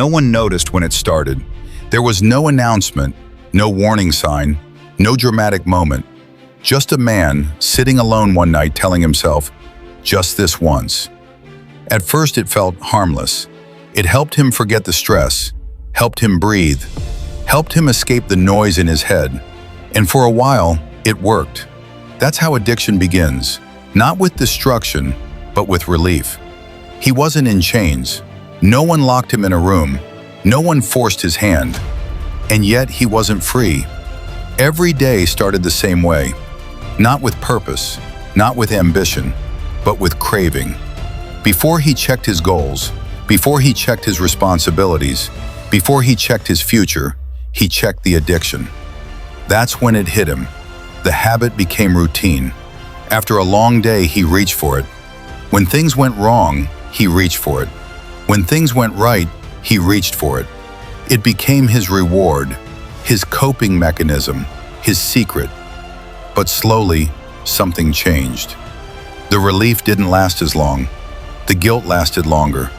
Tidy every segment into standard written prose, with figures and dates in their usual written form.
No one noticed when it started. There was no announcement, no warning sign, no dramatic moment. Just a man sitting alone one night telling himself, just this once. At first it felt harmless. It helped him forget the stress, helped him breathe, helped him escape the noise in his head. And for a while, it worked. That's how addiction begins, not with destruction, but with relief. He wasn't in chains. No one locked him in a room. No one forced his hand. And yet he wasn't free. Every day started the same way. Not with purpose, not with ambition, but with craving. Before he checked his goals, before he checked his responsibilities, before he checked his future, he checked the addiction. That's when it hit him. The habit became routine. After a long day, he reached for it. When things went wrong, he reached for it. When things went right, he reached for it. It became his reward, his coping mechanism, his secret. But slowly, something changed. The relief didn't last as long. The guilt lasted longer.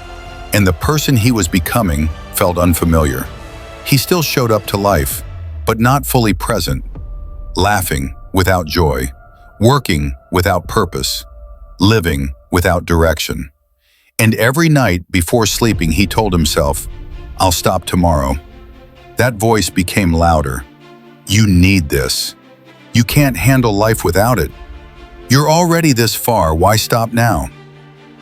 And the person he was becoming felt unfamiliar. He still showed up to life, but not fully present. Laughing without joy, working without purpose, living without direction. And every night before sleeping, he told himself, I'll stop tomorrow. That voice became louder. You need this. You can't handle life without it. You're already this far, why stop now?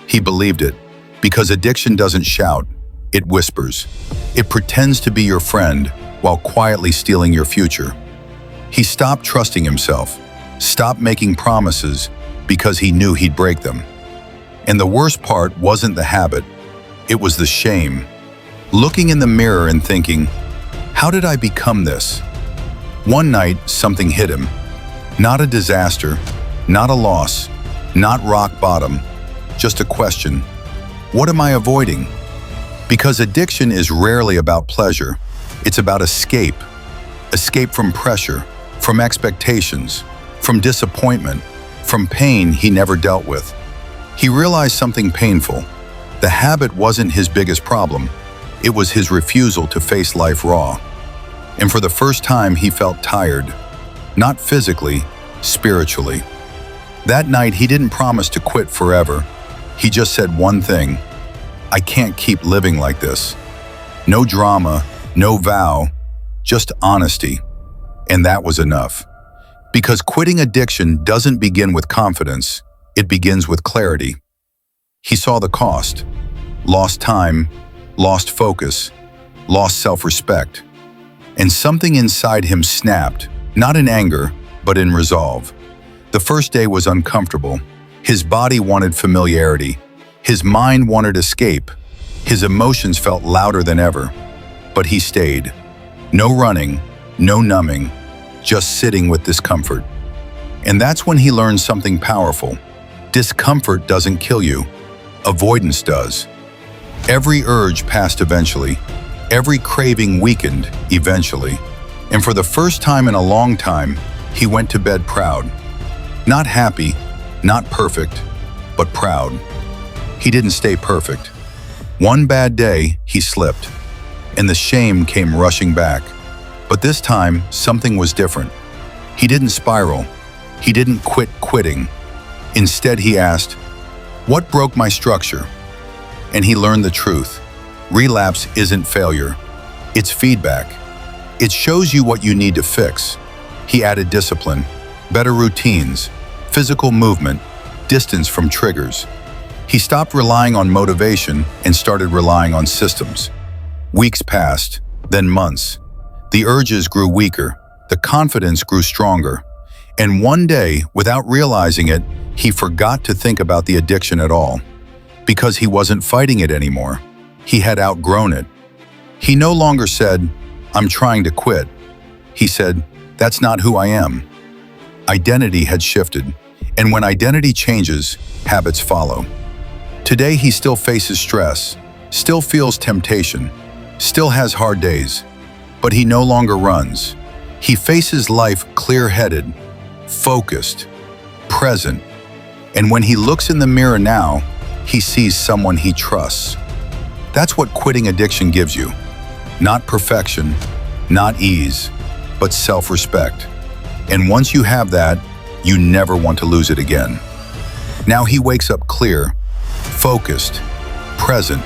He believed it, because addiction doesn't shout, it whispers. It pretends to be your friend while quietly stealing your future. He stopped trusting himself, stopped making promises because he knew he'd break them. And the worst part wasn't the habit, it was the shame. Looking in the mirror and thinking, how did I become this? One night, something hit him. Not a disaster, not a loss, not rock bottom, just a question. What am I avoiding? Because addiction is rarely about pleasure. It's about escape. Escape from pressure, from expectations, from disappointment, from pain he never dealt with. He realized something painful. The habit wasn't his biggest problem. It was his refusal to face life raw. And for the first time, he felt tired. Not physically, spiritually. That night, he didn't promise to quit forever. He just said one thing: I can't keep living like this. No drama, no vow, just honesty. And that was enough. Because quitting addiction doesn't begin with confidence, it begins with clarity. He saw the cost. Lost time, lost focus, lost self-respect. And something inside him snapped, not in anger, but in resolve. The first day was uncomfortable. His body wanted familiarity. His mind wanted escape. His emotions felt louder than ever. But he stayed. No running, no numbing, just sitting with discomfort. And that's when he learned something powerful. Discomfort doesn't kill you. Avoidance does. Every urge passed eventually. Every craving weakened eventually. And for the first time in a long time, he went to bed proud. Not happy, not perfect, but proud. He didn't stay perfect. One bad day, he slipped, and the shame came rushing back. But this time, something was different. He didn't spiral. He didn't quit quitting. Instead, he asked, what broke my structure? And he learned the truth. Relapse isn't failure. It's feedback. It shows you what you need to fix. He added discipline, better routines, physical movement, distance from triggers. He stopped relying on motivation and started relying on systems. Weeks passed, then months. The urges grew weaker, the confidence grew stronger. And one day, without realizing it, he forgot to think about the addiction at all. Because he wasn't fighting it anymore. He had outgrown it. He no longer said, I'm trying to quit. He said, that's not who I am. Identity had shifted, and when identity changes, habits follow. Today he still faces stress, still feels temptation, still has hard days, but he no longer runs. He faces life clear-headed, focused, present, and when he looks in the mirror now, he sees someone he trusts. That's what quitting addiction gives you. Not perfection, not ease, but self-respect. And once you have that, you never want to lose it again. Now he wakes up clear, focused, present,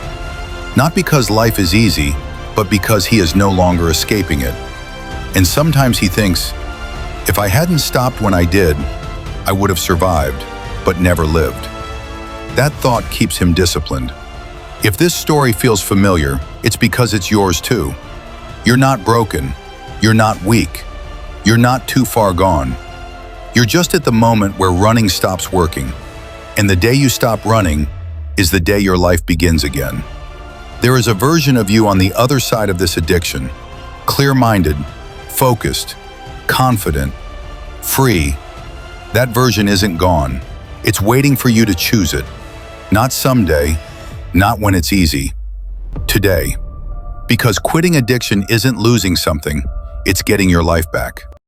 not because life is easy, but because he is no longer escaping it. And sometimes he thinks, if I hadn't stopped when I did, I would have survived, but never lived. That thought keeps him disciplined. If this story feels familiar, it's because it's yours too. You're not broken. You're not weak. You're not too far gone. You're just at the moment where running stops working. And the day you stop running is the day your life begins again. There is a version of you on the other side of this addiction, clear-minded, focused, confident, free. That version isn't gone. It's waiting for you to choose it. Not someday, not when it's easy. Today. Because quitting addiction isn't losing something, it's getting your life back.